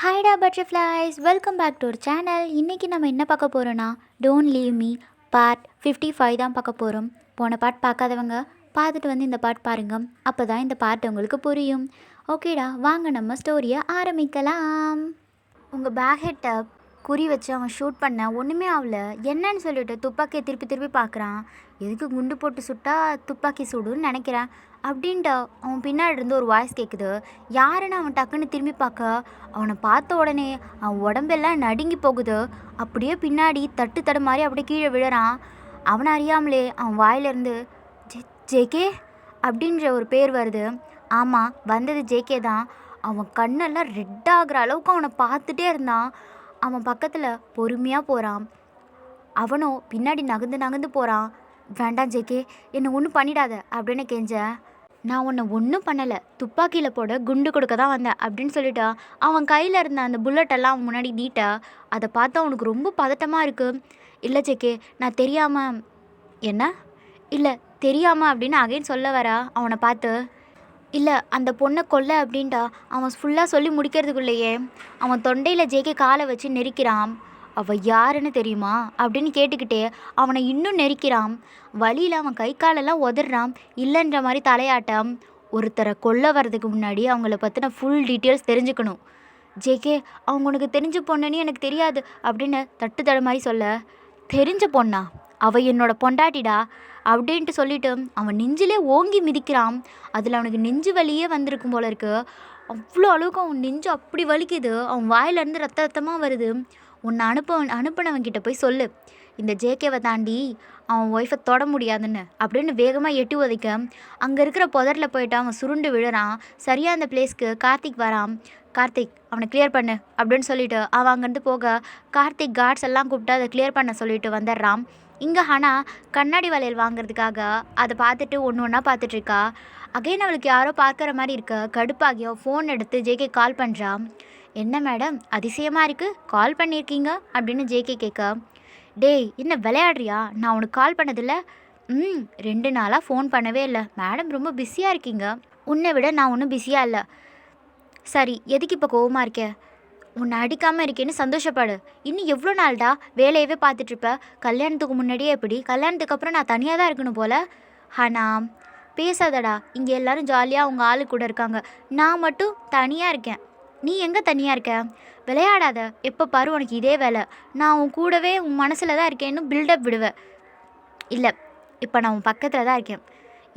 ஹாய்டா butterflies, welcome back to ஒரு channel. இன்றைக்கி நம்ம என்ன பார்க்க போகிறோன்னா, டோன்ட் லீவ் மீ பார்ட் 55 தான் பார்க்க போகிறோம். போன பார்ட் பார்க்காதவங்க பார்த்துட்டு வந்து இந்த பார்ட் பாருங்கள். அப்போ தான் இந்த பார்ட் உங்களுக்கு புரியும். ஓகேடா, வாங்க நம்ம ஸ்டோரியை ஆரம்பிக்கலாம். உங்கள் பேக் ஹெட்டை குறி வச்சு அவன் ஷூட் பண்ண ஒன்றுமே ஆகல. என்னன்னு சொல்லிட்டு துப்பாக்கியை திருப்பி திருப்பி பார்க்குறான். எதுக்கு குண்டு போட்டு சுட்டா துப்பாக்கி சுடுன்னு நினைக்கிறேன் அப்படின்ட்டு அவன் பின்னாடி இருந்து ஒரு வாய்ஸ் கேட்குது. யாருன்னு அவன் டக்குன்னு திரும்பி பார்க்க, அவனை பார்த்த உடனே அவன் உடம்பெல்லாம் நடுங்கி போகுது. அப்படியே பின்னாடி தட்டு மாதிரி அப்படியே கீழே விழுறான். அவனை அறியாமலே அவன் வாயிலிருந்து ஜேகே அப்படின்ற ஒரு பேர் வருது. ஆமாம், வந்தது ஜேகே தான். அவன் கண்ணெல்லாம் ரெட் ஆகிற அளவுக்கு அவனை பார்த்துட்டே இருந்தான். அவன் பக்கத்தில் பொறுமையாக போகிறான். அவனும் பின்னாடி நகர்ந்து நகர்ந்து போகிறான். வேண்டாம் ஜேகே, என்னை ஒன்றும் பண்ணிடாத அப்படின்னு கெஞ்சேன். நான் உன்னை ஒன்றும் பண்ணலை, துப்பாக்கியில் போட குண்டு கொடுக்க தான் வந்தேன் அப்படின்னு சொல்லிட்டா. அவன் கையில் இருந்த அந்த புல்லட்டெல்லாம் அவன் முன்னாடி நீட்டா. அதை பார்த்து அவனுக்கு ரொம்ப பதட்டமாக இருக்குது. இல்லை ஜேகே, நான் தெரியாமல். என்ன? இல்லை தெரியாமல் அப்படின்னு அகைன் சொல்ல வரா அவனை பார்த்து. இல்லை, அந்த பொண்ணை கொல்ல அப்படின்ட்டா அவன் ஃபுல்லாக சொல்லி முடிக்கிறதுக்குள்ளேயே அவன் தொண்டையில் ஜேகே காலை வச்சு நெரிக்கிறான். அவள் யாருன்னு தெரியுமா அப்படின்னு கேட்டுக்கிட்டே அவனை இன்னும் நெரிக்கிறான். வழியில் அவன் கை காலெல்லாம் உதறான். இல்லைன்ற மாதிரி தலையாட்டம். ஒருத்தரை கொல்ல வர்றதுக்கு முன்னாடி அவங்கள பற்றின ஃபுல் டீட்டெயில்ஸ் தெரிஞ்சுக்கணும். ஜேகே, அவங்க உனக்கு தெரிஞ்ச பொண்ணுன்னு எனக்கு தெரியாது அப்படின்னு தட்டு மாதிரி சொல்ல. தெரிஞ்ச பொண்ணா? அவள் என்னோட பொண்டாட்டிடா அப்படின்ட்டு சொல்லிட்டு அவன் நெஞ்சிலே ஓங்கி மிதிக்கிறான். அதில் அவனுக்கு நெஞ்சு வலியே வந்திருக்கும் போல இருக்கு. அவ்வளோ அளவுக்கு அவன் நெஞ்சு அப்படி வலிக்குது. அவன் வாயிலேருந்து ரத்தமாக வருது. உன்னை அனுப்பினவன்கிட்ட போய் சொல்லு, இந்த ஜேகேவை தாண்டி அவன் ஒய்ஃபை தொட முடியாதுன்னு அப்படின்னு வேகமாக எட்டி உதைக்க அங்கே இருக்கிற புதரில் போயிட்டு அவன் சுருண்டு விழுறான். சரியாக அந்த பிளேஸ்க்கு கார்த்திக் வரான். கார்த்திக், அவனை கிளியர் பண்ணு அப்படின்னு சொல்லிட்டு அவன் அங்கேருந்து போக கார்த்திக் கார்ட்ஸ் எல்லாம் கூப்பிட்டு அதை கிளியர் பண்ண சொல்லிட்டு வந்துடுறான். இங்கே ஹனா கண்ணாடி வளையல் வாங்குறதுக்காக அதை பார்த்துட்டு ஒன்று ஒன்றா பார்த்துட்ருக்கா. அகைன் அவளுக்கு யாரோ பார்க்குற மாதிரி இருக்க கடுப்பாகியோ ஃபோன் எடுத்து ஜேகே கால் பண்ணுறான். என்ன மேடம், அதிசயமாக இருக்குது, கால் பண்ணியிருக்கீங்க அப்படின்னு ஜேகே கேட்க. டேய், என்ன விளையாடுறியா? நான் உனக்கு கால் பண்ணதில்லை. 2 நாளாக ஃபோன் பண்ணவே இல்லை மேடம், ரொம்ப பிஸியாக இருக்கீங்க. உன்னை விட நான் ஒன்றும் பிஸியாக இல்லை. சரி, எதுக்கு இப்போ கோவமாக இருக்கே? உன்னை அடிக்காமல் இருக்கேன்னு சந்தோஷப்படு. இன்னும் எவ்வளோ நாள்டா வேலையவே பார்த்துட்ருப்ப? கல்யாணத்துக்கு முன்னாடியே எப்படி? கல்யாணத்துக்கு அப்புறம் நான் தனியாக தான் இருக்கணும் போல். ஆனால் பேசாதடா, இங்கே எல்லோரும் ஜாலியாக அவங்க ஆளு கூட இருக்காங்க, நான் மட்டும் தனியாக இருக்கேன். நீ எங்கே தனியாக இருக்க? விளையாடாத, எப்போ பாரு உனக்கு இதே வேலை. நான் உன் கூடவே உன் மனசில் தான் இருக்கேன்னு பில்டப் விடுவேன். இல்லை, இப்போ நான் உன் பக்கத்தில் தான் இருக்கேன்.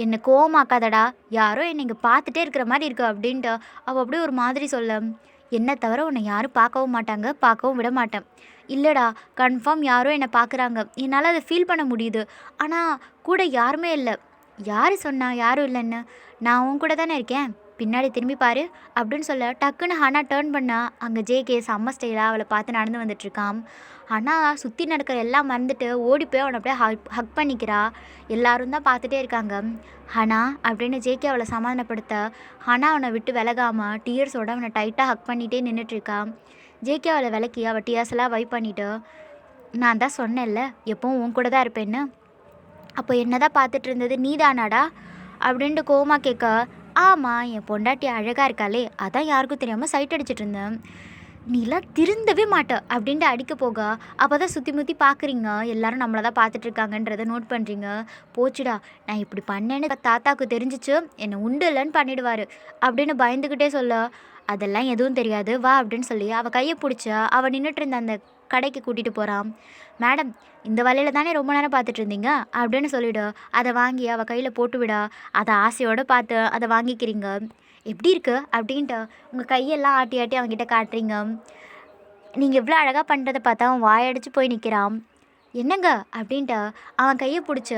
என்னை கோவமாக்காதடா, யாரோ என்னை இங்கே பார்த்துட்டே இருக்கிற மாதிரி இருக்கு அப்படின்ட்டு அவள் அப்படியே ஒரு மாதிரி சொல்ல. என்னை தவிர உன்னை யாரும் பார்க்கவும் மாட்டாங்க, பார்க்கவும் விட மாட்டேன். இல்லைடா, கன்ஃபார்ம் யாரோ என்னை பார்க்குறாங்க, என்னால் அதை ஃபீல் பண்ண முடியுது. ஆனால் கூட யாருமே இல்லை. யார் சொன்னா யாரும் இல்லைன்னு? நான் உன் கூட தானே இருக்கேன், பின்னாடி திரும்பி பாரு அப்படின்னு சொல்ல டக்குன்னு ஹனா டேர்ன் பண்ணா. அங்கே ஜேகே செம்ம ஸ்டைலாக அவளை பார்த்து நடந்து வந்துட்டுருக்கான். ஆனால் சுற்றி நடக்கிற எல்லாம் மறந்துட்டு ஓடி போய் அவனை அப்படியே ஹக் பண்ணிக்கிறா. எல்லாரும் தான் பார்த்துட்டே இருக்காங்க. ஹனா அப்படின்னு ஜேகே அவளை சமாதானப்படுத்த ஹனா அவனை விட்டு விலகாமல் டியர்ஸோடு அவனை டைட்டாக ஹக் பண்ணிகிட்டே நின்றுட்டுருக்கான். ஜேகே அவளை விலக்கி அவள் டியர்ஸ் எல்லாம் வைப் பண்ணிவிட்டு, நான் தான் சொன்னேன்ல எப்போவும் உன் கூட தான் இருப்பேன்னு, அப்போ என்ன தான் பார்த்துட்டு இருந்தது நீ தானாடா அப்படின்ட்டு கோமா கேட்க. ஆமாம், என் பொண்டாட்டி அழகாக இருக்காளே, அதான் யாருக்கும் தெரியாமல் சைட் அடிச்சிட்டு இருந்தேன். நீலாம் திருந்தவே மாட்ட அப்படின்ட்டு அடிக்க போக அப்போ தான் சுற்றி முற்றி பார்க்குறீங்க, எல்லாரும் நம்மளை தான் பார்த்துட்ருக்காங்கன்றதை நோட் பண்ணுறீங்க. போச்சுடா, நான் இப்படி பண்ணேன்னு தாத்தாவுக்கு தெரிஞ்சிச்சு என்னை உண்டு இல்லைன்னு பண்ணிடுவார் அப்படின்னு பயந்துக்கிட்டே சொல்ல. அதெல்லாம் எதுவும் தெரியாது வா அப்படின்னு சொல்லி அவள் கையை பிடிச்சா அவள் நின்றுட்டு இருந்த அந்த கடைக்கு கூட்டிகிட்டு போகிறான். மேடம், இந்த வலையில் தானே ரொம்ப நேரம் பார்த்துட்டு இருந்தீங்க அப்படின்னு சொல்லிவிடு. அதை வாங்கி அவள் கையில் போட்டு விடா. அதை ஆசையோடு பார்த்து அதை வாங்கிக்கிறீங்க. எப்படி இருக்கு அப்படின்ட்டு உங்கள் கையெல்லாம் ஆட்டி ஆட்டி அவங்ககிட்ட காட்டுறீங்க. நீங்கள் இவ்வளோ அழகாக பண்ணுறதை பார்த்தா அவன் வாயடிச்சு போய் நிற்கிறான். என்னங்க அப்படின்ட்டு அவன் கையை பிடிச்சி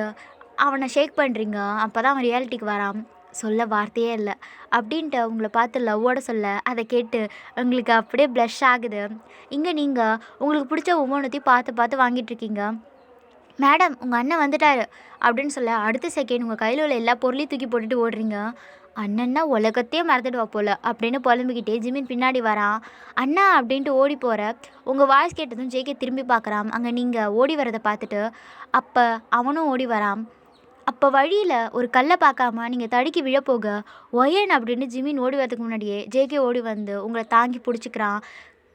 அவனை ஷேக் பண்ணுறீங்க. அப்போ தான் அவன் ரியாலிட்டிக்கு வரான். சொல்ல வார்த்தையே இல்லை அப்படின்ட்டு உங்களை பார்த்து லவ்வோட சொல்ல அதை கேட்டு உங்களுக்கு அப்படியே ப்ளஷ் ஆகுது. இங்கே நீங்கள் உங்களுக்கு பிடிச்ச ஒவ்வொன்றத்தையும் பார்த்து பார்த்து வாங்கிட்டுருக்கீங்க. மேடம், உங்கள் அண்ணன் வந்துட்டார் அப்படின்னு சொல்ல அடுத்த செகண்ட் உங்கள் கையில் உள்ள எல்லா பொருளையும் தூக்கி போட்டுட்டு ஓடுறீங்க. அண்ணன்னா உலகத்தையே மறந்துடுவா போல் அப்படின்னு புலம்பிக்கிட்டே ஜிமின் பின்னாடி வரான். அண்ணா அப்படின்ட்டு ஓடி போகிற உங்கள் வாய்ஸ் கேட்டதும் ஜேகே திரும்பி பார்க்குறான். அங்கே நீங்கள் ஓடி வரதை பார்த்துட்டு அப்போ அவனும் ஓடி வரான். அப்போ வழியில் ஒரு கல்லை பார்க்காம நீங்கள் தடுக்கி விழப்போக ஒயன் அப்படின்னு ஜிமின் ஓடி வரதுக்கு முன்னாடியே ஜேகே ஓடி வந்து உங்களை தாங்கி பிடிச்சிக்கிறான்.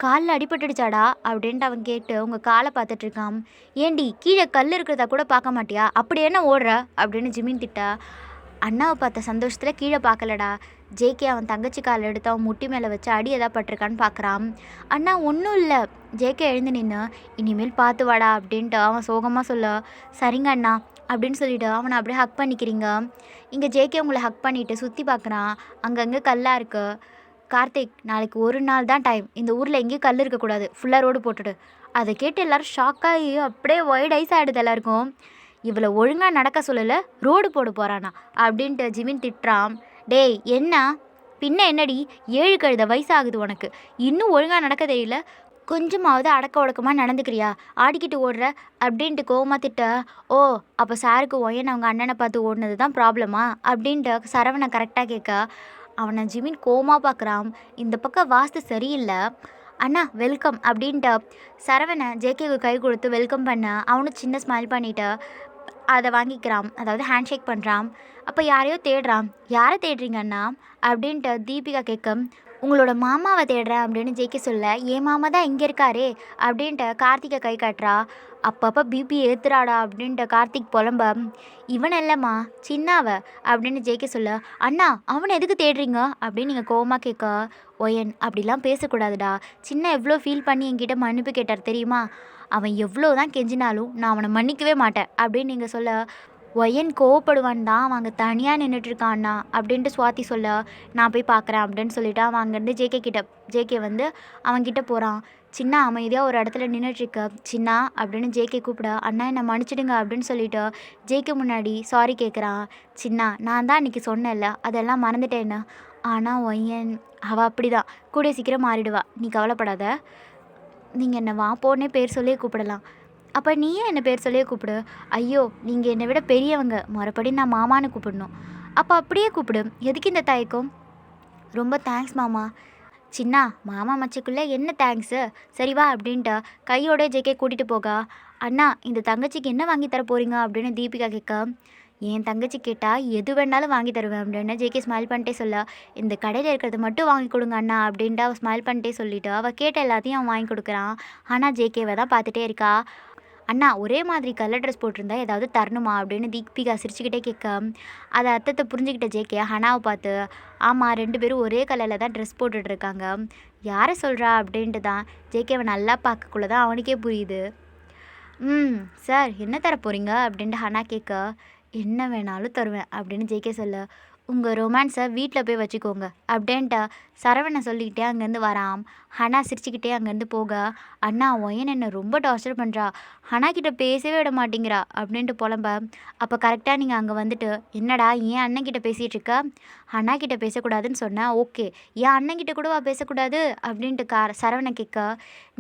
காலில் அடிபட்டுடுச்சாடா அப்படின்ட்டு அவன் கேட்டு உங்கள் காலை பார்த்துட்ருக்கான். ஏண்டி கீழே கல் இருக்கிறதா கூட பார்க்க மாட்டியா, அப்படி என்ன ஓடுற அப்படின்னு ஜிமின் திட்டா. அண்ணாவை பார்த்த சந்தோஷத்தில் கீழே பார்க்கலடா. ஜேகே அவன் தங்கச்சி காலை எடுத்து அவன் முட்டி மேலே வச்சு அடி எதா பட்டிருக்கான்னு பார்க்குறான். அண்ணா ஒன்றும் இல்லை. ஜேகே எழுந்து நின்று இனிமேல் பார்த்து வாடா அப்படின்ட்டு அவன் சோகமாக சொல்ல, சரிங்க அண்ணா அப்படின்னு சொல்லிவிட்டு அவனை அப்படியே ஹக் பண்ணிக்கிறீங்க. இங்கே ஜேகே உங்களை ஹக் பண்ணிவிட்டு சுற்றி பார்க்குறான். அங்கங்கே கல்லாக இருக்குது. கார்த்திக், நாளைக்கு ஒரு நாள் தான் டைம். இந்த ஊரில் எங்கேயும் கல் இருக்கக்கூடாது, ஃபுல்லாக ரோடு போட்டுடு. அதை கேட்டு எல்லோரும் ஷாக்காகி அப்படியே ஒயிட் ஐஸ் ஆகிடுது எல்லாருக்கும். இவ்வளோ ஒழுங்காக நடக்க சொல்லலை, ரோடு போட போகிறானா அப்படின்ட்டு ஜிமின் திட்டுறான். டேய் என்ன பின்ன என்னடி, 7 கழுத வயசாகுது உனக்கு, இன்னும் ஒழுங்காக நடக்க தெரியல, கொஞ்சமாவது அடக்க ஒடக்கமாக நடந்துக்கிறியா, ஆடிக்கிட்டு ஓடுற அப்படின்ட்டு கோவமாக திட்ட. ஓ அப்போ சாருக்கு ஒயன் அவங்க அண்ணனை பார்த்து ஓடினது தான் ப்ராப்ளமா அப்படின்ட்டு சரவணை கரெக்டாக கேட்க அவனை ஜிமின் கோவமாக பார்க்குறான். இந்த பக்கம் வாஸ்து சரியில்லை. அண்ணா வெல்கம் அப்படின்ட்டு சரவணை ஜேகேக்கு கை கொடுத்து வெல்கம் பண்ண அவனும் சின்ன ஸ்மைல் பண்ணிவிட்டு அதை வாங்கிக்கிறான், அதாவது ஹேண்ட் ஷேக் பண்ணுறான். அப்போ யாரையோ தேடுறான். யாரை தேடுறீங்க அண்ணா அப்படின்ட்டு தீபிகா கேட்க, உங்களோட மாமாவை தேடுறேன் அப்படின்னு ஜேகே சொல்ல, என் மாமா தான் இங்கே இருக்காரே அப்படின்ட்டு கார்த்திகை கை காட்டுறா. அப்பப்போ பிபி ஏற்றுறாடா அப்படின்ட்டு கார்த்திக் புலம்ப, இவன் இல்லைம்மா சின்னாவ அப்படின்னு ஜேகே சொல்ல, அண்ணா அவனை எதுக்கு தேடுறீங்க அப்படின்னு நீங்கள் கோவமாக கேட்க, ஒயன் அப்படிலாம் பேசக்கூடாதுடா, சின்ன எவ்வளோ ஃபீல் பண்ணி என்கிட்ட மன்னிப்பு கேட்டார் தெரியுமா, அவன் எவ்வளோ தான் கெஞ்சினாலும் நான் அவனை மன்னிக்கவே மாட்டேன் அப்படின்னு நீங்கள் சொல்ல, ஒயன் கோவப்படுவான் தான் அவன் அங்கே தனியாக நின்றுட்டுருக்கான்னா அப்படின்ட்டு சுவாதி சொல்ல, நான் போய் பார்க்குறேன் அப்படின்னு சொல்லிவிட்டு அவன் அங்கேருந்து ஜேகே வந்து அவன்கிட்ட போகிறான். சின்ன அமைதியாக ஒரு இடத்துல நின்றுட்டுருக்க. சின்னா அப்படின்னு ஜேகே கூப்பிட, அண்ணா என்னை மன்னிச்சிடுங்க அப்படின்னு சொல்லிவிட்டு ஜேகே முன்னாடி சாரி கேட்குறான். சின்னா நான் தான் அன்றைக்கி சொன்னேன்ல, அதெல்லாம் மறந்துட்டேன்னு. ஆனால் ஒயன் அவள் அப்படி தான், கூடிய சீக்கிரம் மாறிடுவா, நீ கவலைப்படாத. நீங்கள் என்னை வா போன்னே பேர் சொல்லியே கூப்பிடலாம். அப்போ நீயே என்னை பேர் சொல்லியே கூப்பிடு. ஐயோ நீங்கள் என்னை விட பெரியவங்க, மறுபடி நான் மாமான்னு கூப்பிடணும். அப்போ அப்படியே கூப்பிடு, எதுக்கு இந்த தயக்கம்? ரொம்ப தேங்க்ஸ் மாமா. சின்னா மாமா மச்சிக்குள்ளே என்ன தேங்க்ஸு, சரிவா அப்படின்ட்டு கையோட ஜேகே கூட்டிகிட்டு போக, அண்ணா இந்த தங்கச்சிக்கு என்ன வாங்கி தர போகிறீங்க அப்படின்னு தீபிகா கேட்க, என் தங்கச்சி கேட்டால் எது வேணாலும் வாங்கி தருவேன் அப்படின்னு ஜேகே ஸ்மைல் பண்ணிட்டே சொல்ல, இந்த கடையில் இருக்கிறத மட்டும் வாங்கி கொடுங்க அண்ணா அப்படின்ட்டு அவள் ஸ்மைல் பண்ணிட்டே சொல்லிவிட்டு அவள் கேட்ட எல்லாத்தையும் அவன் வாங்கி கொடுக்குறான். ஆனால் ஜேகேவை தான் பார்த்துட்டே இருக்கா. அண்ணா ஒரே மாதிரி கலர் ட்ரெஸ் போட்டிருந்தா ஏதாவது தரணுமா அப்படின்னு தீபிகா சிரிச்சுக்கிட்டே கேட்க, அதை அர்த்தத்தை புரிஞ்சுக்கிட்ட ஜேகே ஹனாவை பார்த்து, ஆமாம் 2 பேரும் ஒரே கலரில் தான் ட்ரெஸ் போட்டுட்ருக்காங்க, யாரை சொல்கிறா அப்படின்ட்டு தான் ஜேகேவை நல்லா பார்க்கக்குள்ள தான் அவனுக்கே புரியுது. சார் என்ன தர போகிறீங்க அப்படின்ட்டு ஹனா கேட்க, என்ன வேணாலும் தருவேன் அப்படின்னு ஜேகே சொல்ல, உங்கள் ரொமான்ஸை வீட்டில் போய் வச்சுக்கோங்க அப்படின்ட்டு சரவணை சொல்லிக்கிட்டே அங்கேருந்து வரான். ஹனா சிரிச்சுக்கிட்டே அங்கேருந்து போக, அண்ணா ஒயன் என்னை ரொம்ப டார்ச்சர் பண்ணுறா, ஹனா கிட்ட பேசவே விட மாட்டேங்கிறா அப்படின்ட்டு புலம்ப. அப்போ கரெக்டாக நீங்கள் அங்கே வந்துட்டு, என்னடா ஏன் அண்ணன்கிட்ட பேசிகிட்டு இருக்க, ஹனா கிட்ட பேசக்கூடாதுன்னு சொன்னேன், ஓகே ஏன் அண்ணன்கிட்ட கூடவா பேசக்கூடாது அப்படின்ட்டு சரவணை கேட்க,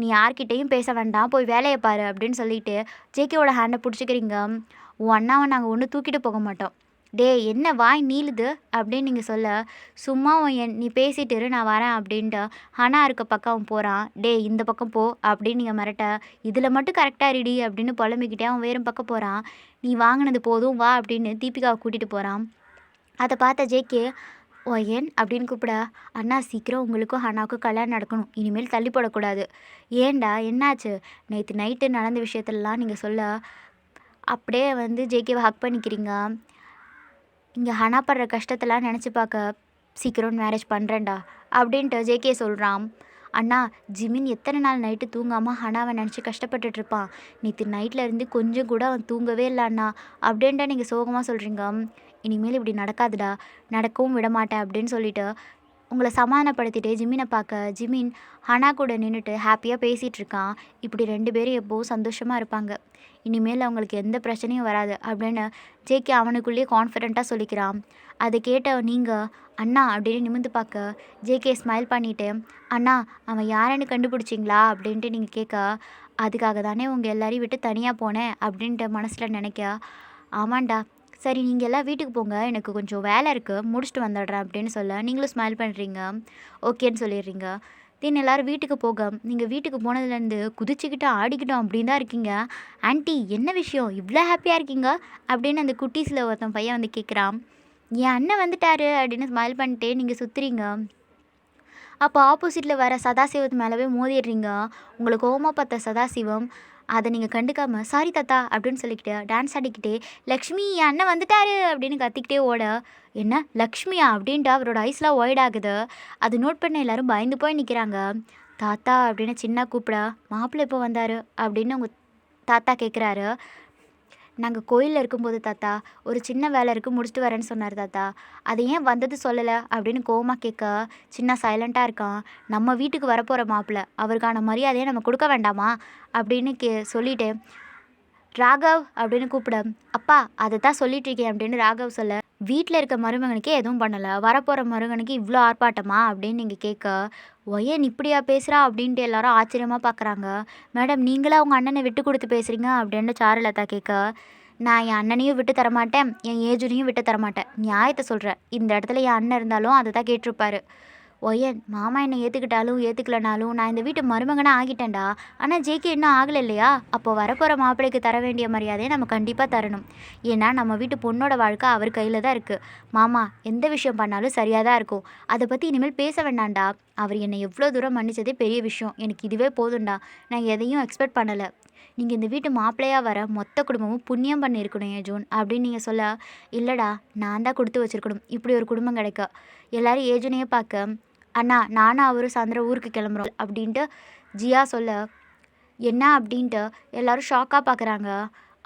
நீ யார்கிட்டையும் பேச வேண்டாம், போய் வேலையை பாரு அப்படின்னு சொல்லிட்டு ஜேகேவோட ஹேண்டை பிடிச்சிக்கிறீங்க. உன் அண்ணாவை நாங்கள் ஒன்றும் தூக்கிட்டு போக மாட்டோம். டே என்ன வாய் நீளுது அப்படின்னு நீங்கள் சொல்ல, சும்மா நீ பேசிட்டு இரு நான் வரேன் அப்படின்ட்டு ஹனா இருக்க பக்கம் அவன் போகிறான். டே இந்த பக்கம் போ அப்படின்னு நீங்கள் மிரட்ட, இதில் மட்டும் கரெக்டாக இருடி அப்படின்னு புலம்பிக்கிட்டே அவன் வேறு பக்கம் போகிறான். நீ வாங்கினது போதும் வா அப்படின்னு தீபிகாவை கூட்டிகிட்டு போகிறான். அதை பார்த்த ஜேகே ஒயன் அப்படின்னு கூப்பிட, அண்ணா சீக்கிரம் உங்களுக்கும் ஹனாவுக்கும் கல்யாணம் நடக்கணும், இனிமேல் தள்ளி போடக்கூடாது. ஏண்டா என்னாச்சு, நேற்று நைட்டு நடந்த விஷயத்துலலாம் நீங்கள் சொல்ல அப்படியே வந்து ஜேகேவை ஹக் பண்ணிக்கிறீங்க. இங்கே ஹனா படுற கஷ்டத்தெல்லாம் நினச்சி பார்க்க சீக்கிரம் மேரேஜ் பண்ணுறேன்டா அப்படின்ட்டு ஜேகே சொல்கிறான். அண்ணா ஜிமின் எத்தனை நாள் நைட்டு தூங்காமல் ஹனாவை நினச்சி கஷ்டப்பட்டுட்ருப்பான், நேற்று நைட்டில் இருந்து கொஞ்சம் கூட அவன் தூங்கவே இல்லை அண்ணா அப்படின்ட்டு நீங்கள் சோகமாக சொல்கிறீங்க. இனிமேல் இப்படி நடக்காதுடா, நடக்கவும் விடமாட்டேன் அப்படின்னு சொல்லிட்டு உங்களை சமாதானப்படுத்திட்டு ஜிமினை பார்க்க ஜிமின் ஹனா கூட நின்றுட்டு ஹாப்பியாக பேசிகிட்டு இருக்கான். இப்படி 2 பேரும் எப்போவும் சந்தோஷமாக இருப்பாங்க, இனிமேல் அவங்களுக்கு எந்த பிரச்சனையும் வராது அப்படின்னு ஜேகே அவனுக்குள்ளேயே கான்ஃபிடெண்ட்டாக சொல்லிக்கிறான். அதை கேட்ட நீங்கள் அண்ணா அப்படின்னு நிமிந்து பார்க்க ஜேகே ஸ்மைல் பண்ணிவிட்டு, அண்ணா அவன் யாருன்னு கண்டுபிடிச்சிங்களா அப்படின்ட்டு நீங்கள் கேட்க, அதுக்காக தானே உங்கள் எல்லாரையும் விட்டு தனியாக போனேன் அப்படின்ட்டு மனசில் நினைக்க, ஆமாண்டா சரி நீங்கள் எல்லாம் வீட்டுக்கு போங்க, எனக்கு கொஞ்சம் வேலை இருக்குது முடிச்சுட்டு வந்துடுறேன் அப்படின்னு சொல்ல நீங்களும் ஸ்மைல் பண்ணுறீங்க, ஓகேன்னு சொல்லிடுறீங்க. தென் எல்லோரும் வீட்டுக்கு போக நீங்கள் வீட்டுக்கு போனதுலேருந்து குதிச்சுக்கிட்டு ஆடிக்கிட்டோம் அப்படின்னு தான் இருக்கீங்க. ஆன்ட்டி என்ன விஷயம் இவ்வளோ ஹாப்பியாக இருக்கீங்க அப்படின்னு அந்த குட்டீஸில் ஒருத்தன் பையன் வந்து கேட்குறான். என் அண்ணன் வந்துட்டாரு அப்படின்னு ஸ்மைல் பண்ணிட்டே நீங்கள் சுற்றுறீங்க. அப்போ ஆப்போசிட்டில் வர சதாசிவத்து மேலவே மோதிடுறீங்க. உங்களை கோவமாக பார்த்த சதாசிவம் அதை நீங்கள் கண்டுக்காம சாரி தாத்தா அப்படின்னு சொல்லிக்கிட்டு டான்ஸ் ஆடிக்கிட்டே லக்ஷ்மி என் அண்ணன் வந்துட்டாரு அப்படின்னு கத்திக்கிட்டே ஓட, என்ன லக்ஷ்மியா அப்படின்ட்டு அவரோட ஐஸ்லாம் ஒய்ட் ஆகுது. அது நோட் பண்ண எல்லாரும் பயந்து போய் நிற்கிறாங்க. தாத்தா அப்படின்னு சின்ன கூப்பிட, மாப்பிள்ளை எப்போ வந்தார் அப்படின்னு உங்கள் தாத்தா கேட்குறாரு. நாங்கள் கோயிலில் இருக்கும்போது தாத்தா ஒரு சின்ன வேலை இருக்குது முடிச்சுட்டு வரேன்னு சொன்னார் தாத்தா. அது ஏன் வந்தது சொல்லலை அப்படின்னு கோவமாக கேட்க சின்ன சைலண்ட்டாக இருக்கான். நம்ம வீட்டுக்கு வரப்போகிற மாப்பிள்ளை அவருக்கான மரியாதையை நம்ம கொடுக்க வேண்டாமா அப்படின்னு சொல்லிட்டு ராகவ் அப்படின்னு கூப்பிட, அப்பா அதை தான் சொல்லிட்டு இருக்கேன் அப்படின்னு ராகவ் சொல்ல, வீட்டில் இருக்க மருமகனுக்கே எதுவும் பண்ணலை, வரப்போகிற மருமகனுக்கு இவ்வளோ ஆர்ப்பாட்டமா அப்படின்னு நீங்கள் கேட்க, ஒயன் இப்படியா பேசுகிறா அப்படின்ட்டு எல்லாரும் ஆச்சரியமாக பார்க்குறாங்க. மேடம் நீங்களா உங்கள் அண்ணனை விட்டு கொடுத்து பேசுகிறீங்க அப்படின்னு சாருலதா கேட்க, நான் என் அண்ணனையும் விட்டு தரமாட்டேன் என் ஏஜுனையும் விட்டு தரமாட்டேன், நியாயத்தை சொல்கிறேன். இந்த இடத்துல என் அண்ணன் இருந்தாலும் அதை தான் கேட்டிருப்பாரு. ஒயன் மாமா என்னை ஏற்றுக்கிட்டாலும் ஏற்றுக்கலனாலும் நான் இந்த வீட்டு மருமகனாக ஆகிட்டேன்டா. ஆனால் ஜேகே இன்னும் ஆகலை இல்லையா? அப்போ வரப்போகிற மாப்பிள்ளைக்கு தர வேண்டிய மரியாதையை நம்ம கண்டிப்பாக தரணும். ஏன்னா நம்ம வீட்டு பொண்ணோட வாழ்க்கை அவர் கையில் தான் இருக்குது. மாமா எந்த விஷயம் பண்ணாலும் சரியாக தான் இருக்கும். அதை பற்றி இனிமேல் பேச வேண்டாம்டா. அவர் என்னை எவ்வளோ தூரம் மன்னிச்சதே பெரிய விஷயம். எனக்கு இதுவே போதும்டா. நான் எதையும் எக்ஸ்பெக்ட் பண்ணலை. நீங்கள் இந்த வீட்டு மாப்பிள்ளையாக வர மொத்த குடும்பமும் புண்ணியம் பண்ணியிருக்கணும் ஏன் ஜோன் அப்படின்னு நீங்கள் சொல்ல, இல்லைடா நான் தான் கொடுத்து வச்சுருக்கணும் இப்படி ஒரு குடும்பம் கிடைக்க. எல்லோரும் ஏஜுனையே பார்க்க, அண்ணா நானும் அவரும் சாயந்தரம் ஊருக்கு கிளம்புறோம் அப்படின்ட்டு ஜியா சொல்ல, என்ன அப்படின்ட்டு எல்லோரும் ஷாக்காக பார்க்குறாங்க.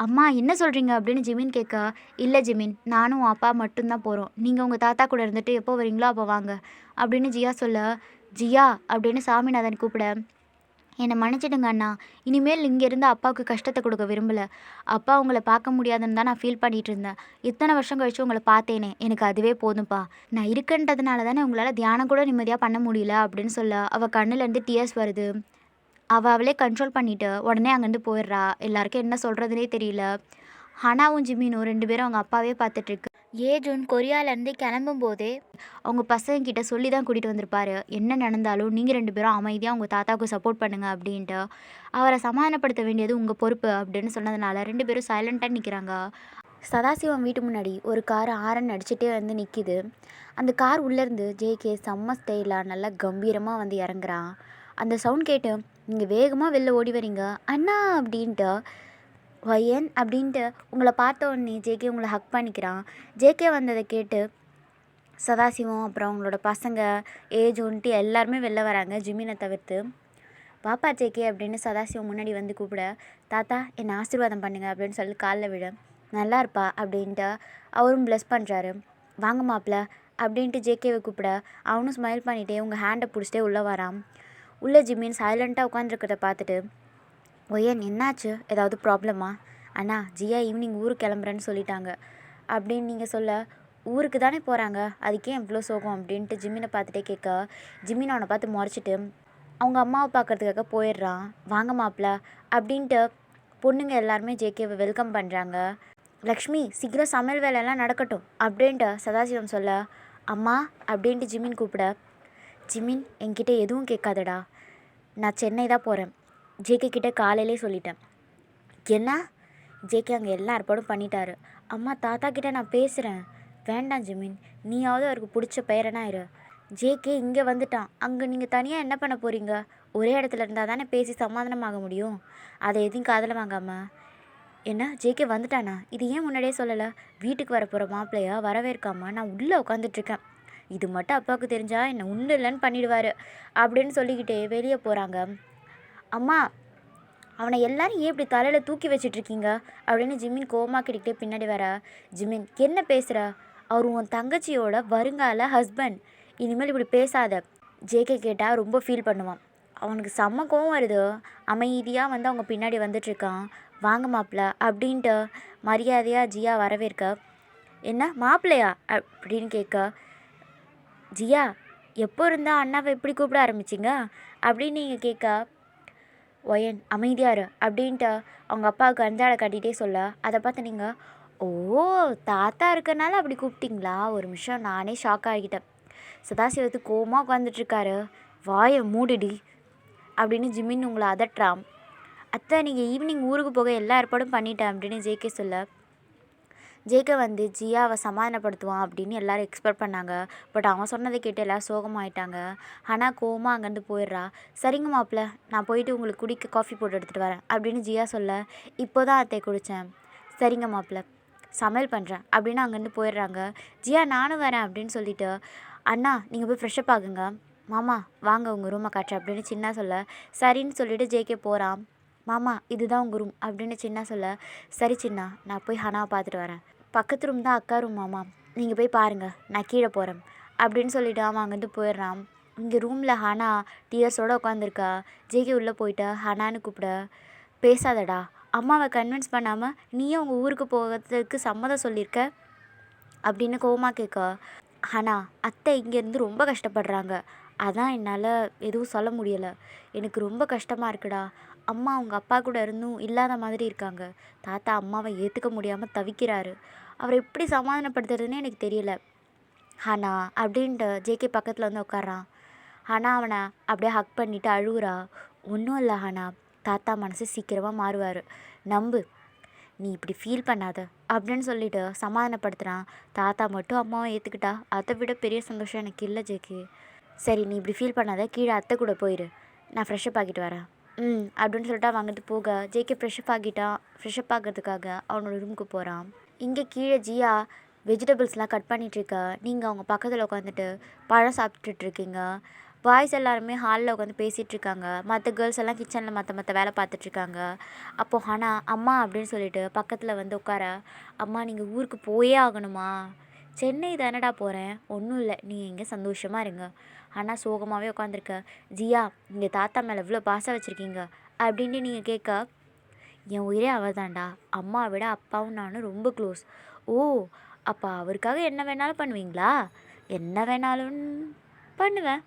அம்மா என்ன சொல்கிறீங்க அப்படின்னு ஜிமின் கேட்க, இல்லை ஜிமின் நானும் அப்பா மட்டும்தான் போகிறோம். நீங்கள் உங்கள் தாத்தா கூட இருந்துட்டு எப்போ வரீங்களோ அப்போ வாங்க அப்படின்னு ஜியா சொல்ல, ஜியா அப்படின்னு சாமிநாதன் கூப்பிட, என்னை மன்னிச்சிடுங்க அண்ணா. இனிமேல் இங்கேருந்து அப்பாவுக்கு கஷ்டத்தை கொடுக்க விரும்பலை. அப்பா உங்களை பார்க்க முடியாதுன்னு தான் நான் ஃபீல் பண்ணிகிட்டு இருந்தேன். இத்தனை வருஷம் கழிச்சு உங்களை பார்த்தேனே எனக்கு அதுவே போதும்ப்பா. நான் இருக்குன்றதுனால தானே உங்களால் தியானம் கூட நிம்மதியாக பண்ண முடியல அப்படின்னு சொல்ல, அவள் கண்ணுலேருந்து டியர்ஸ் வருது. அவளே கண்ட்ரோல் பண்ணிவிட்டு உடனே அங்கேருந்து போயிடுறா. எல்லாருக்கும் என்ன சொல்கிறதுனே தெரியல. ஹனாவும் ஜிமினும் 2 பேரும் அவங்க அப்பாவே பார்த்துட்ருக்கு. ஏஜுன் கொரியாவிலேருந்து கிளம்பும்போதே அவங்க பசங்கக்கிட்ட சொல்லி தான் கூட்டிகிட்டு வந்திருப்பாரு. என்ன நடந்தாலும் நீங்கள் 2 பேரும் அமைதியாக உங்கள் தாத்தாவுக்கு சப்போர்ட் பண்ணுங்கள் அப்படின்ட்டு. அவரை சமாதானப்படுத்த வேண்டியது உங்கள் பொறுப்பு அப்படின்னு சொன்னதுனால 2 பேரும் சைலண்ட்டாக நிற்கிறாங்க. சதாசிவம் வீட்டு முன்னாடி ஒரு கார் ஆரன் அடிச்சுட்டே வந்து நிற்கிது. அந்த கார் உள்ளேருந்து ஜேகே செம்ம ஸ்டைலாக நல்லா கம்பீரமாக வந்து இறங்குறான். அந்த சவுண்ட் கேட்டு நீங்கள் வேகமாக வெளில ஓடி வரீங்க அண்ணா அப்படின்ட்டு. ஒயன் அப்படின்ட்டு உங்களை பார்த்த உடனே ஜேகே உங்களை ஹக் பண்ணிக்கிறான். ஜேகே வந்ததை கேட்டு சதாசிவம் அப்புறம் அவங்களோட பசங்க ஏஜுன்ட்டு எல்லாருமே வெளில வராங்க ஜிமினை தவிர்த்து. பாப்பா ஜேகே அப்படின்னு சதாசிவம் முன்னாடி வந்து கூப்பிட, தாத்தா என்னை ஆசீர்வாதம் பண்ணுங்க அப்படின்னு சொல்லி காலில் விட, நல்லா இருப்பா அப்படின்ட்டு அவரும் ப்ளஸ் பண்ணுறாரு. வாங்க மாப்பிள்ள அப்படின்ட்டு ஜேகேவை கூப்பிட, அவனும் ஸ்மைல் பண்ணிகிட்டே உங்கள் ஹேண்டை பிடிச்சிட்டே உள்ளே வரான். உள்ளே ஜிமின் சைலண்ட்டாக உட்காந்துருக்கிறத பார்த்துட்டு, ஒயன் என்னாச்சு ஏதாவது ப்ராப்ளமா? அண்ணா ஜியா ஈவினிங் ஊருக்கு கிளம்புறேன்னு சொல்லிட்டாங்க அப்படின்னு நீங்கள் சொல்ல, ஊருக்கு தானே போகிறாங்க அதுக்கே இவ்வளோ சோகம் அப்படின்ட்டு ஜிமினை பார்த்துட்டே கேட்க, ஜிமின் அவனை பார்த்து முறைச்சிட்டு அவங்க அம்மாவை பார்க்குறதுக்காக போயிடுறான். வாங்க மாப்பிள்ள அப்படின்ட்டு பொண்ணுங்க எல்லாருமே ஜேகேவை வெல்கம் பண்ணுறாங்க. லக்ஷ்மி சீக்கிரம் சமையல் வேலையெல்லாம் நடக்கட்டும் அப்படின்ட்டு சதாசிவம் சொல்ல, அம்மா அப்படின்ட்டு ஜிமின் கூப்பிட, ஜிமின் என்கிட்ட எதுவும் கேட்காதடா, நான் சென்னை தான் போகிறேன். ஜேகே கிட்டே காலையிலே சொல்லிட்டேன். என்ன? ஜேகே அங்கே எல்லா ஏற்பாடும் பண்ணிட்டாரு. அம்மா தாத்தா கிட்டே நான் பேசுகிறேன். வேண்டாம் ஜிமின், நீயாவது அவருக்கு பிடிச்ச பேரனா இரு. ஜேகே இங்கே வந்துட்டான், அங்கே நீங்கள் தனியாக என்ன பண்ண போகிறீங்க? ஒரே இடத்துல இருந்தால் தானே பேசி சமாதானமாக முடியும். அதை எதையும் காதில் வாங்காமல். என்ன ஜேகே வந்துட்டானா? இது ஏன் முன்னாடியே சொல்லலை? வீட்டுக்கு வரப்போகிற மாப்பிள்ளையா வரவேற்காமல் நான் உள்ளே உட்காந்துட்ருக்கேன். இது மட்டும் அப்பாவுக்கு தெரிஞ்சால் என்னை உண்டு இல்லைன்னு பண்ணிடுவார் அப்படின்னு சொல்லிக்கிட்டே வெளியே போகிறாங்க. அம்மா அவனை எல்லாரும் ஏன் இப்படி தலையில் தூக்கி வச்சிட்ருக்கீங்க அப்படின்னு ஜிமின் கோவமாக கிட்டே பின்னாடி வர, ஜிமின் என்ன பேசுகிற? அவர் உன் தங்கச்சியோட வருங்கால ஹஸ்பண்ட், இனிமேல் இப்படி பேசாத. ஜேகே கேட்டால் ரொம்ப ஃபீல் பண்ணுவான். அவனுக்கு செம்ம கோவம் வருது. அமைதியாக வந்து அவங்க பின்னாடி வந்துட்டுருக்கான். வாங்க மாப்பிள்ள அப்படின்ட்டு மரியாதையாக ஜியா வரவேற்க, என்ன மாப்பிள்ளையா அப்படின்னு கேட்க, ஜியா எப்போ இருந்தால் அண்ணாவை எப்படி கூப்பிட ஆரம்பிச்சிங்க அப்படின்னு நீங்கள் கேட்க, ஒயன் அமைதியாரு அப்படின்ட்டு அவங்க அப்பாவுக்கு அந்தாடை கட்டிகிட்டே சொல்ல, அதை பார்த்து நீங்கள், ஓ தாத்தா இருக்கனால அப்படி கூப்பிட்டிங்களா? ஒரு நிமிஷம் நானே ஷாக் ஆகிட்டேன். சதாசிவத்துக்கு கோவமாக உட்காந்துட்ருக்காரு. வாயை மூடுடி அப்படின்னு ஜிமின் உங்களை அதட்டுறான். அத்தை நீங்கள் ஈவினிங் ஊருக்கு போக எல்லா ஏற்பாடும் பண்ணிட்டேன் அப்படின்னு ஜேகே சொல்ல, ஜேகே வந்து ஜியாவை சமாதானப்படுத்துவான் அப்படின்னு எல்லோரும் எக்ஸ்பெக்ட் பண்ணாங்க. பட் அவன் சொன்னதை கேட்டு எல்லோரும் சோகமாயிட்டாங்க. ஆனால் கோவமாக அங்கேருந்து போயிடுறா. சரிங்க மாப்பிள்ள, நான் போயிட்டு உங்களுக்கு குடிக்க காஃபி போட்டு எடுத்துகிட்டு வரேன் அப்படின்னு ஜியா சொல்ல, இப்போ தான் அத்தை குடித்தேன். சரிங்க மாப்பிள்ள, சமையல் பண்ணுறேன் அப்படின்னு அங்கேருந்து போயிடுறாங்க. ஜியா நானும் வரேன் அப்படின்னு சொல்லிவிட்டு, அண்ணா நீங்கள் போய் ஃப்ரெஷ்அப் ஆகுங்க, மாமா வாங்க உங்கள் ரூமை காட்டுறேன் அப்படின்னு சின்ன சொல்ல, சரின்னு சொல்லிவிட்டு ஜேகே போகிறான். மாமா இதுதான் உங்கள் ரூம் அப்படின்னு சின்ன சொல்ல, சரி சின்னா நான் போய் ஹனாவை பார்த்துட்டு வரேன், பக்கத்து ரூம் தான் அக்கா ரூம் மாமா, நீங்கள் போய் பாருங்கள், நான் கீழே போகிறேன் அப்படின்னு சொல்லிவிட்டு அவன் அங்கேருந்து போயிடுறான். இங்கே ரூமில் ஹனா டியர்ஸோடு உட்காந்துருக்கா. ஜேகே உள்ளே போயிட்டு ஹனான்னு கூப்பிட, பேசாதடா, அம்மாவை கன்வின்ஸ் பண்ணாமல் நீயும் உங்கள் ஊருக்கு போகிறதுக்கு சம்மதம் சொல்லியிருக்க அப்படின்னு கோவமாக கேட்க, ஹனா அத்தை இங்கேருந்து ரொம்ப கஷ்டப்படுறாங்க, அதான் என்னால் எதுவும் சொல்ல முடியலை, எனக்கு ரொம்ப கஷ்டமாக இருக்குடா, அம்மா அவங்க அப்பா கூட இருந்தும் இல்லாத மாதிரி இருக்காங்க, தாத்தா அம்மாவை ஏற்றுக்க முடியாமல் தவிக்கிறாரு, அவரை எப்படி சமாதானப்படுத்துறதுன்னு எனக்கு தெரியல ஹனா அப்படின்ட்டு ஜேகே பக்கத்தில் வந்து உட்காரான். ஹனா அவனை அப்படியே ஹக் பண்ணிவிட்டு அழுகுறா. ஒன்றும் இல்லை ஹனா, தாத்தா மனசு சீக்கிரமாக மாறுவார், நம்பு, நீ இப்படி ஃபீல் பண்ணாத அப்படின்னு சொல்லிவிட்டு சமாதானப்படுத்துகிறான். தாத்தா மட்டும் அம்மாவை ஏற்றுக்கிட்டா அதை விட பெரிய சந்தோஷம் எனக்கு இல்லை ஜேகே. சரி நீ இப்படி ஃபீல் பண்ணாத, கீழே அத்தை கூட போயிடு, நான் ஃப்ரெஷ்அப் ஆகிட்டு வரேன் அப்படின்னு சொல்லிட்டு வாங்கிட்டு போக ஜேகே ஃப்ரெஷ்அப் ஆகிறதுக்காக அவனோட ரூமுக்கு போகிறான். இங்கே கீழே ஜியா வெஜிடபிள்ஸ்லாம் கட் பண்ணிகிட்ருக்க, நீங்கள் அவங்க பக்கத்தில் உட்காந்துட்டு பழம் சாப்பிட்டுட்ருக்கீங்க. பாய்ஸ் எல்லாருமே ஹாலில் உட்காந்து பேசிகிட்ருக்காங்க. மற்ற கேர்ள்ஸ் எல்லாம் கிச்சனில் மற்ற வேலை பார்த்துட்ருக்காங்க. அப்போது ஹனா அம்மா அப்படின்னு சொல்லிட்டு பக்கத்தில் வந்து உட்கார, அம்மா நீங்கள் ஊருக்கு போயே ஆகணுமா? சென்னை தானடா போகிறேன், ஒன்றும் இல்லை, நீங்கள் இங்கே சந்தோஷமாக இருங்க. ஆனால் சோகமாகவே உட்காந்துருக்க. ஜியா இங்கே தாத்தா மேலே எவ்வளோ பாசம் வச்சுருக்கீங்க அப்படின்ட்டு நீங்கள் கேட்க, என் உயிரே அவள் தான்டா, அம்மா விட அப்பாவும் நானும் ரொம்ப க்ளோஸ். ஓ அப்போ அவருக்காக என்ன வேணாலும் பண்ணுவீங்களா? என்ன வேணாலும் பண்ணுவேன்.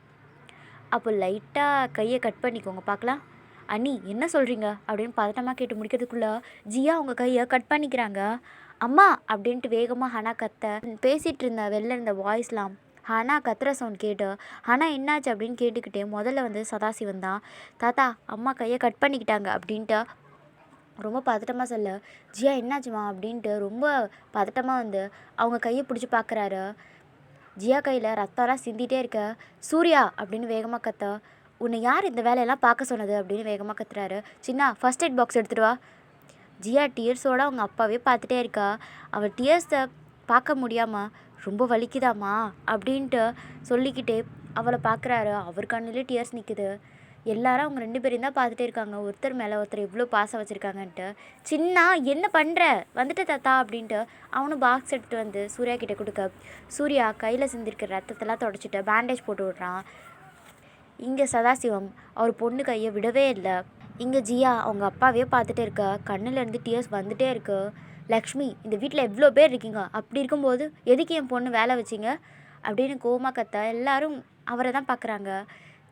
அப்போ லைட்டாக கையை கட் பண்ணிக்கோங்க பார்க்கலாம். அண்ணி என்ன சொல்கிறீங்க அப்படின்னு பதட்டமாக கேட்டு முடிக்கிறதுக்குள்ளே ஜியா அவங்க கையை கட் பண்ணிக்கிறாங்க. அம்மா அப்படின்ட்டு வேகமாக ஹனா கத்த, பேசிகிட்டு இருந்த வெளில இருந்த வாய்ஸ்லாம் ஹனா கத்துற சவுண்ட் கேட்டு ஹனா என்னாச்சு அப்படின்னு கேட்டுக்கிட்டே முதல்ல வந்து சதாசிவன் தான், தாத்தா அம்மா கையை கட் பண்ணிக்கிட்டாங்க அப்படின்ட்டு ரொம்ப பதட்டமாக சொல்ல, ஜியா என்னாச்சுமா அப்படின்ட்டு ரொம்ப பதட்டமாக வந்து அவங்க கையை பிடிச்சி பார்க்குறாரு. ஜியா கையில் ரத்தம்லாம் சிந்திகிட்டே இருக்க. சூர்யா அப்படின்னு வேகமாக கத்த, உன்னை யார் இந்த வேலையெல்லாம் பார்க்க சொன்னது அப்படின்னு வேகமாக கத்துறாரு. சின்ன ஃபர்ஸ்ட் எய்ட் பாக்ஸ் எடுத்துகிட்டு வா. ஜியா டியர்ஸோடு அவங்க அப்பாவே பார்த்துட்டே இருக்கா. அவள் டியர்ஸை பார்க்க முடியாமல் ரொம்ப வலிக்குதாம்மா அப்படின்ட்டு சொல்லிக்கிட்டே அவளை பார்க்குறாரு. அவர் கண்ணிலே டியர்ஸ் நிற்குது. எல்லாரும் அவங்க 2 பேரையும் தான் பார்த்துட்டே இருக்காங்க, ஒருத்தர் மேலே ஒருத்தர் எவ்வளோ பாசம் வச்சுருக்காங்கன்ட்டு. சின்னா என்ன பண்ணுற, வந்துட்டு தாத்தா அப்படின்ட்டு அவனும் பாக்ஸ் எடுத்துகிட்டு வந்து சூர்யா கிட்டே கொடுக்க, சூர்யா கையில் சிந்திருக்கிற ரத்தத்தெல்லாம் தொடச்சிட்டு பேண்டேஜ் போட்டு விட்றான். இங்கே சதாசிவம் அவர் பொண்ணு கையை விடவே இல்லை. இங்கே ஜியா அவங்க அப்பாவே பார்த்துட்டே இருக்க, கண்ணுலேருந்து டியர்ஸ் வந்துகிட்டே இருக்கு. லக்ஷ்மி இந்த வீட்டில் எவ்வளோ பேர் இருக்கீங்க, அப்படி இருக்கும்போது எதுக்கு என் பொண்ணு வேலை வச்சிங்க அப்படின்னு கோவமாக கத்த எல்லாரும் அவரை தான் பார்க்குறாங்க.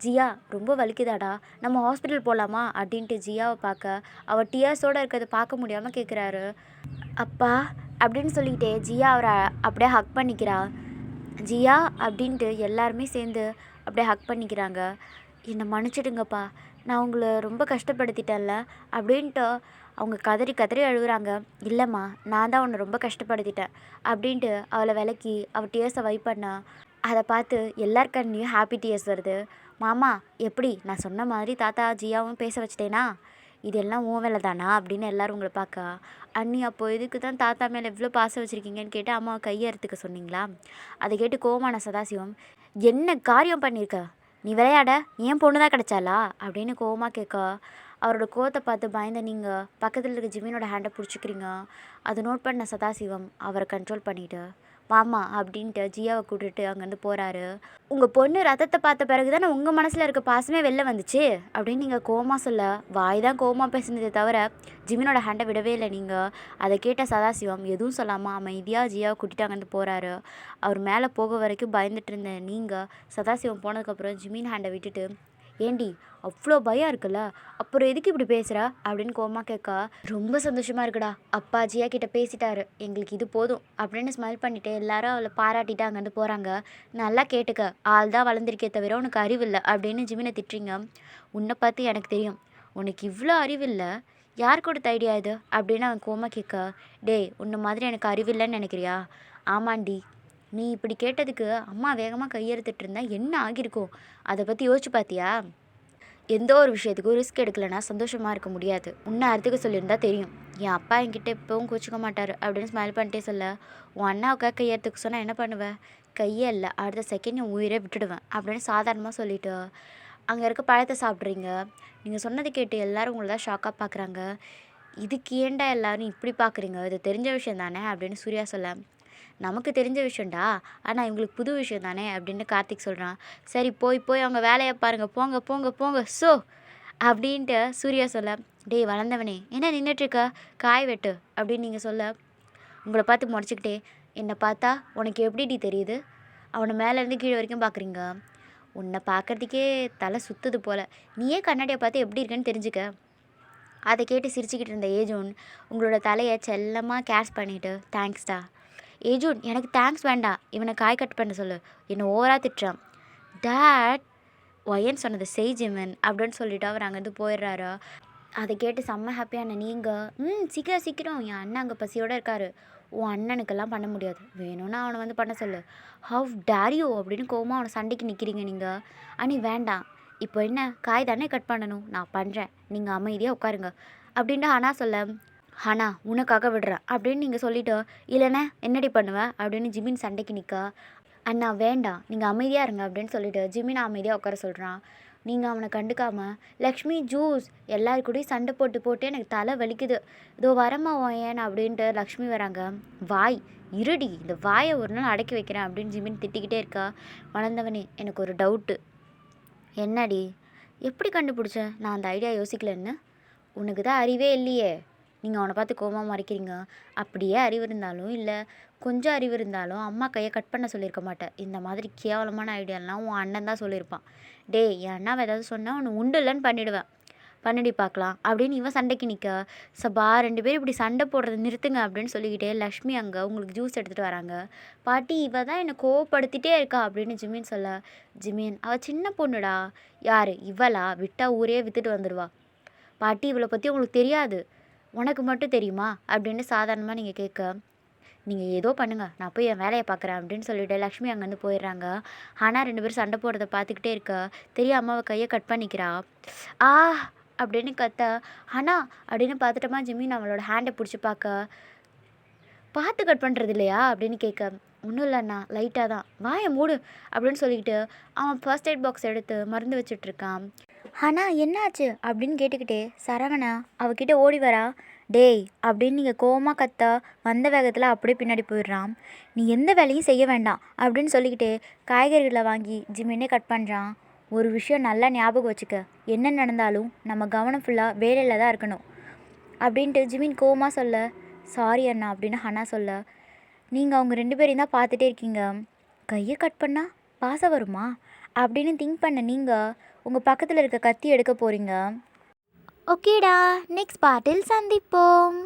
ஜியா ரொம்ப வலிக்குதாடா, நம்ம ஹாஸ்பிட்டல் போகலாமா அப்படின்ட்டு ஜியாவை பார்க்க அவள் டியர்ஸோடு இருக்கிறத பார்க்க முடியாமல் கேட்குறாரு. அப்பா அப்படின்னு சொல்லிக்கிட்டே ஜியா அவரை அப்படியே ஹக் பண்ணிக்கிறா. ஜியா அப்படின்ட்டு எல்லாருமே சேர்ந்து அப்படியே ஹக் பண்ணிக்கிறாங்க. என்னை மன்னிச்சிடுங்கப்பா, நான் உங்களை ரொம்ப கஷ்டப்படுத்திட்டேன்ல அப்படின்ட்டு அவங்க கதறி கதறி அழுகுறாங்க. இல்லைம்மா நான் தான் உன்னை ரொம்ப கஷ்டப்படுத்திட்டேன் அப்படின்ட்டு அவளை விலக்கி அவள் டியர்ஸை வைப் பண்ணா. அதை பார்த்து எல்லார் கண்ணிலையும் ஹாப்பி டியர்ஸ் வருது. மாமா எப்படி நான் சொன்ன மாதிரி தாத்தா ஜியாவும் பேச வச்சிட்டேனா, இதெல்லாம் உன் வேலை தானா அப்படின்னு எல்லோரும் உங்களை பார்க்க. அண்ணி அப்போது எதுக்கு தான் தாத்தா மேலே எவ்வளோ பாசம் வச்சுருக்கீங்கன்னு கேட்டு அம்மாவை கையை அறுத்துக்க சொன்னீங்களா? அதை கேட்டு கோவமான சதாசிவம், என்ன காரியம் பண்ணியிருக்க, நீ விளையாட ஏன் பொண்ணு தான் கிடச்சாலா அப்படின்னு கோவமாக கேட்க, அவரோட கோவத்தை பார்த்து பயந்த நீங்கள் பக்கத்தில் இருக்க ஜிமினோட ஹேண்டை பிடிச்சிக்கிறீங்க. அதை நோட் பண்ண சதாசிவம் அவரை கண்ட்ரோல் பண்ணிவிட்டு மாமா அப்படின்ட்டு ஜியாவை கூட்டிட்டு அங்கேருந்து போகிறாரு. உங்கள் பொண்ணு ரத்தத்தை பார்த்த பிறகு தானே உங்கள் மனசில் இருக்க பாசமே வெளில வந்துச்சு அப்படின்னு நீங்கள் கோமா சொல்ல, வாய் தான் கோமா பேசுனதே தவிர ஜிமினோட ஹேண்டை விடவே இல்லை நீங்கள். அதை கேட்ட சதாசிவம் எதுவும் சொல்லாமல் அமைதியாக ஜியாவை கூட்டிட்டு அங்கேருந்து போகிறாரு. அவர் மேலே போக வரைக்கும் பயந்துட்டு இருந்த நீங்கள் சதாசிவம் போனதுக்கப்புறம் ஜிமின் ஹேண்டை விட்டுட்டு ஏண்டி அவ்வளோ பயம் இருக்குல்ல, அப்புறம் எதுக்கு இப்படி பேசுகிற அப்படின்னு கோமா கேட்கா. ரொம்ப சந்தோஷமாக இருக்குடா, அப்பாஜியா கிட்ட பேசிட்டாரு, எங்களுக்கு இது போதும் அப்படின்னு ஸ்மைல் பண்ணிவிட்டு எல்லாரும் அவளை பாராட்டிட்டு அங்கேருந்து போகிறாங்க. நல்லா கேட்டுக்க, ஆள் தான் வளர்ந்துருக்கே தவிர உனக்கு அறிவில்லை அப்படின்னு ஜிமினை திட்டுறீங்க. உன்னை பார்த்து எனக்கு தெரியும், உனக்கு இவ்வளோ அறிவில்லை, யார் கொடுத்த ஐடியா இது அப்படின்னு அவன் கோமா கேட்க. டேய், உன்னை மாதிரி எனக்கு அறிவில்லைன்னு நினைக்கிறியா? ஆமாண்டி, நீ இப்படி கேட்டதுக்கு அம்மா வேகமாக கையெழுத்துட்டு இருந்தா என்ன ஆகியிருக்கும், அதை பற்றி யோசிச்சு பார்த்தியா? எந்த ஒரு விஷயத்துக்கும் ரிஸ்க் எடுக்கலைன்னா சந்தோஷமாக இருக்க முடியாது. உன்னை அறுத்துக்க சொல்லியிருந்தா தெரியும். என் அப்பா என்கிட்ட இப்போவும் கோச்சிக்க மாட்டார் அப்படின்னு ஸ்மைல் பண்ணிட்டே சொல்ல. உன் அண்ணாவுக்காக கையெழுத்துக்க சொன்னால் என்ன பண்ணுவேன்? கையே இல்லை, அடுத்த செகண்ட் என் உயிரே விட்டுடுவேன் அப்படின்னு சாதாரணமாக சொல்லிவிட்டு அங்கே இருக்க பழத்தை சாப்பிட்றீங்க. நீங்கள் சொன்னது கேட்டு எல்லோரும் உங்களை தான் ஷாக்காக பார்க்குறாங்க. இதுக்கு ஏண்டா எல்லோரும் இப்படி பார்க்குறீங்க, இது தெரிஞ்ச விஷயம் தானே அப்படின்னு சூர்யா சொல்ல. நமக்கு தெரிஞ்ச விஷயம்டா, ஆனால் இவங்களுக்கு புது விஷயம் தானே அப்படின்னு கார்த்திக் சொல்கிறான். சரி போய் போய் அவங்க வேலையை பாருங்கள், போங்க போங்க போங்க ஸோ அப்படின்ட்டு சூர்யா சொல்ல. டேய் வளர்ந்தவனே, என்ன நின்றுட்டுருக்க, காய் வெட்டு அப்படின்னு நீங்கள் சொல்ல. உங்களை பார்த்து முறைச்சிக்கிட்டே, என்னை பார்த்தா உனக்கு எப்படி தெரியுது, அவனை மேலேருந்து கீழே வரைக்கும் பார்க்குறீங்க, உன்னை பார்க்குறதுக்கே தலை சுற்றுது போல், நீயே கண்ணாடியை பார்த்து எப்படி இருக்குன்னு தெரிஞ்சுக்க. அதை கேட்டு சிரிச்சுக்கிட்டு இருந்த ஏஜூன் உங்களோட தலையை செல்லமாக கேஷ் பண்ணிவிட்டு, தேங்க்ஸ்டா. ஏஜூன், எனக்கு தேங்க்ஸ் வேண்டாம், இவனை காய் கட் பண்ண சொல்லு, என்னை ஓவராக திட்டுறான். டேட் ஒயன்னு சொன்னது செய் ஜிமன் அப்படின்னு சொல்லிவிட்டு அவர் அங்கேருந்து போயிடுறாரு. அதை கேட்டு செம்ம ஹாப்பியான நீங்கள், சீக்கிரம் சீக்கிரம், என் அண்ணன் அங்கே பசியோடு இருக்காரு, உன் அண்ணனுக்கெல்லாம் பண்ண முடியாது, வேணும்னா அவனை வந்து பண்ண சொல்லு. ஹவ் டேரியோ அப்படின்னு கோவமாக அவனை சண்டைக்கு நிற்கிறீங்க நீங்கள். அனி வேண்டாம், இப்போ என்ன காய் தானே கட் பண்ணணும், நான் பண்ணுறேன், நீங்கள் அமைதியாக உட்காருங்க அப்படின்ட்டு ஹனா சொல்ல. ஹனா உனக்காக விடுறேன் அப்படின்னு நீங்கள் சொல்லிவிட்டு, இல்லைண்ணே என்னடி பண்ணுவேன் அப்படின்னு ஜிமின் சண்டைக்கு நிற்க. அண்ணா வேண்டாம், நீங்கள் அமைதியாக இருங்க அப்படின்னு சொல்லிவிட்டு ஜிமின் அமைதியாக உட்கார சொல்கிறான். நீங்கள் அவனை கண்டுக்காமல், லக்ஷ்மி ஜூஸ், எல்லாரு கூடயும் சண்டை போட்டு போட்டு எனக்கு தலை வலிக்குது, இதோ வரமா ஏன் அப்படின்ட்டு லக்ஷ்மி வராங்க. வாய் இருடி, இந்த வாயை ஒரு நாள் அடக்கி வைக்கிறேன் அப்படின்னு ஜிமின் திட்டிக்கிட்டே இருக்கா. வளர்ந்தவனே, எனக்கு ஒரு டவுட்டு. என்னடி? எப்படி கண்டுபிடிச்சேன் நான் அந்த ஐடியா யோசிக்கலன்னு? உனக்கு தான் அறிவே இல்லையே, நீங்கள் அவனை பார்த்து கோவமாக மறைக்கிறீங்க. அப்படியே அறிவு இருந்தாலும் இல்லை கொஞ்சம் அறிவு இருந்தாலும் அம்மா கையை கட் பண்ண சொல்லியிருக்க மாட்டேன். இந்த மாதிரி கேவலமான ஐடியாலாம் உன் அண்ணன் தான் சொல்லியிருப்பான். டே, என் அண்ணாவை ஏதாவது சொன்னால் உன்னை உண்டு இல்லைன்னு பண்ணிவிடுவேன், பண்ணிடி பார்க்கலாம் அப்படின்னு இவன் சண்டைக்கு நிற்க. சபா 2 பேர் இப்படி சண்டை போடுறத நிறுத்துங்க அப்படின்னு சொல்லிக்கிட்டே லக்ஷ்மி அங்கே உங்களுக்கு ஜூஸ் எடுத்துகிட்டு வராங்க. பாட்டி இவ தான் என்னை கோவப்படுத்திட்டே இருக்கா அப்படின்னு ஜிமின் சொல்ல. ஜிமின், அவள் சின்ன பொண்ணுடா. யார் இவளா? விட்டா ஊரே விற்றுட்டு வந்துடுவா. பாட்டி இவளை பற்றி உங்களுக்கு தெரியாது, உனக்கு மட்டும் தெரியுமா அப்படின்னு சாதாரணமாக நீங்கள் கேட்க. நீங்கள் ஏதோ பண்ணுங்கள், நான் போய் என் வேலையை பார்க்குறேன் அப்படின்னு சொல்லிவிட்டு லக்ஷ்மி அங்கேருந்து போயிடுறாங்க. ஆனால் 2 பேரும் சண்டை போடுறத பார்த்துக்கிட்டே இருக்க தெரியாமல் அவள் கையை கட் பண்ணிக்கிறா. ஆ அப்படின்னு கத்த. ஹனா அப்படின்னு பார்த்துட்டோமா ஜிமின் அவளோட ஹேண்டை பிடிச்சி பார்த்து கட் பண்ணுறது இல்லையா அப்படின்னு கேட்க. ஒன்றும் இல்லைண்ணா, லைட்டாக தான், வாயை மூடு அப்படின்னு சொல்லிக்கிட்டு அவன் ஃபர்ஸ்ட் எய்ட் பாக்ஸ் எடுத்து மருந்து வச்சிட்ருக்கான். ஹனா என்னாச்சு அப்படின்னு கேட்டுக்கிட்டே சரவணா அவகிட்ட ஓடி வரா. டேய் அப்படின்னு நீங்கள் கோவமாக கத்த வந்த வேகத்தில் அப்படியே பின்னாடி போயிடுறான். நீ எந்த வேலையும் செய்ய வேண்டாம் அப்படின்னு சொல்லிக்கிட்டே காய்கறிகளை வாங்கி ஜிமின்னே கட் பண்ணுறான். ஒரு விஷயம் நல்லா ஞாபகம் வச்சுக்க, என்ன நடந்தாலும் நம்ம கவனம் ஃபுல்லாக வேலையில் தான் இருக்கணும் அப்படின்ட்டு ஜிமின் கோவமாக சொல்ல. சாரி அண்ணா அப்படின்னு ஹனா சொல்ல. நீங்கள் அவங்க 2 பேரையும் தான் பார்த்துட்டே இருக்கீங்க, கையை கட் பண்ணால் பாசம் வருமா அப்படின்னு திங்க் பண்ண நீங்கள் உங்கள் பக்கத்தில் இருக்க கத்தி எடுக்க போகிறீங்க. ஓகேடா, நெக்ஸ்ட் பார்ட்டில் சந்திப்போம்.